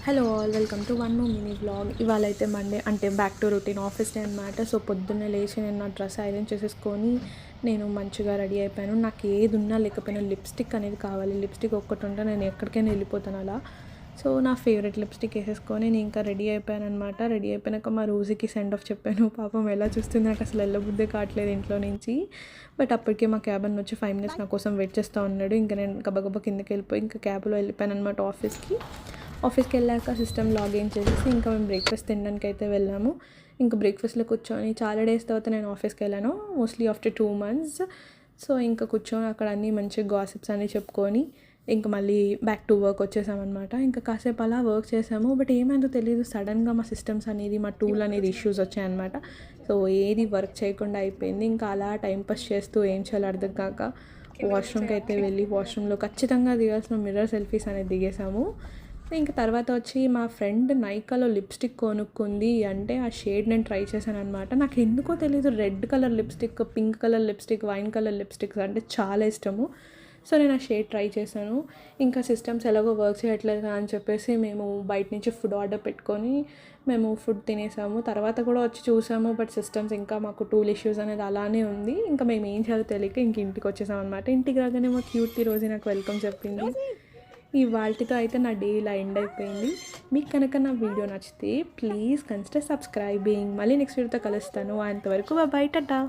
Hello all, welcome to one more mini vlog. ఇవాళ అయితే Monday, అంటే back to routine office day అనమాట. So పొద్దున్నే లేచి నేను నా డ్రెస్ ఐరన్ చేసేసుకొని నేను మంచిగా రెడీ అయిపోయాను. నాకు ఏది ఉన్నా లేకపోయినా లిప్స్టిక్ అనేది కావాలి. లిప్స్టిక్ ఒక్కటి ఉంటే నేను ఎక్కడికైనా వెళ్ళిపోతాను అలా. సో నా ఫేవరెట్ లిప్స్టిక్ వేసేసుకొని నేను ఇంకా రెడీ అయిపోయాను అనమాట. రెడీ అయిపోయాక మా రోజుకి సెండ్ ఆఫ్ చెప్పాను. పాపం ఎలా చూస్తుంది, నాకు అసలు వెళ్ళబుద్దే కావట్లేదు ఇంట్లో నుంచి. బట్ అప్పటికే మా క్యాబ్ అని వచ్చి 5 minutes నా కోసం వెయిట్ చేస్తూ ఉన్నాడు. ఇంకా నేను గబగబా కిందకి వెళ్ళిపోయి ఇంకా క్యాబ్లో వెళ్ళిపోయాను అనమాట ఆఫీస్కి వెళ్ళాక సిస్టమ్ లాగిన్ చేసేసి ఇంకా మేము బ్రేక్ఫాస్ట్ తినడానికి అయితే వెళ్ళాము. ఇంకా బ్రేక్ఫాస్ట్లో కూర్చొని చాలా డేస్ తర్వాత నేను ఆఫీస్కి వెళ్ళాను, మోస్ట్లీ ఆఫ్టర్ 2 months. సో ఇంకా కూర్చొని అక్కడ అన్నీ మంచి గాసిప్స్ అన్నీ చెప్పుకొని ఇంకా మళ్ళీ బ్యాక్ టు వర్క్ వచ్చేసామన్నమాట. ఇంకా కాసేపు అలా వర్క్ చేసాము. బట్ ఏమైందో తెలియదు, సడన్గా మా సిస్టమ్స్ అనేది, మా టూల్ అనేది ఇష్యూస్ వచ్చాయన్నమాట. సో ఏది వర్క్ చేయకుండా అయిపోయింది. ఇంకా అలా టైంపాస్ చేస్తూ ఏం చేయాలో అర్థం కాక వాష్రూమ్కి అయితే వెళ్ళి వాష్రూమ్లో ఖచ్చితంగా దిగాల్సిన మిర్రర్ సెల్ఫీస్ అనేది దిగేసాము. ఇంకా తర్వాత వచ్చి మా ఫ్రెండ్ నైకాలో లిప్స్టిక్ కొనుక్కుంది అంటే ఆ షేడ్ నేను ట్రై చేశాను అనమాట. నాకు ఎందుకో తెలియదు, red colour lipstick, pink colour lipstick, wine colour lipsticks అంటే చాలా ఇష్టము. సో నేను ఆ షేడ్ ట్రై చేశాను. ఇంకా సిస్టమ్స్ ఎలాగో వర్క్ చేయట్లేదు అని చెప్పేసి మేము బయట నుంచి ఫుడ్ ఆర్డర్ పెట్టుకొని మేము ఫుడ్ తినేసాము. తర్వాత కూడా వచ్చి చూసాము, బట్ సిస్టమ్స్ ఇంకా మాకు టూల్ ఇష్యూస్ అనేది అలానే ఉంది. ఇంకా మేము ఏం చేయాలో తెలియక ఇంక ఇంటికి వచ్చేసాం అనమాట. ఇంటికి రాగానే మా క్యూట్ రోజు నాకు వెల్కమ్ చెప్పింది. ఇవాల్టితో అయితే నా డే ఇలా ఎండ్ అయిపోయింది. మీకు కనుక నా వీడియో నచ్చితే ప్లీజ్ కన్సిడర్ సబ్స్క్రైబింగ్. మళ్ళీ నెక్స్ట్ వీడియోతో కలుస్తాను. అంతవరకు బాయ్, టాటా.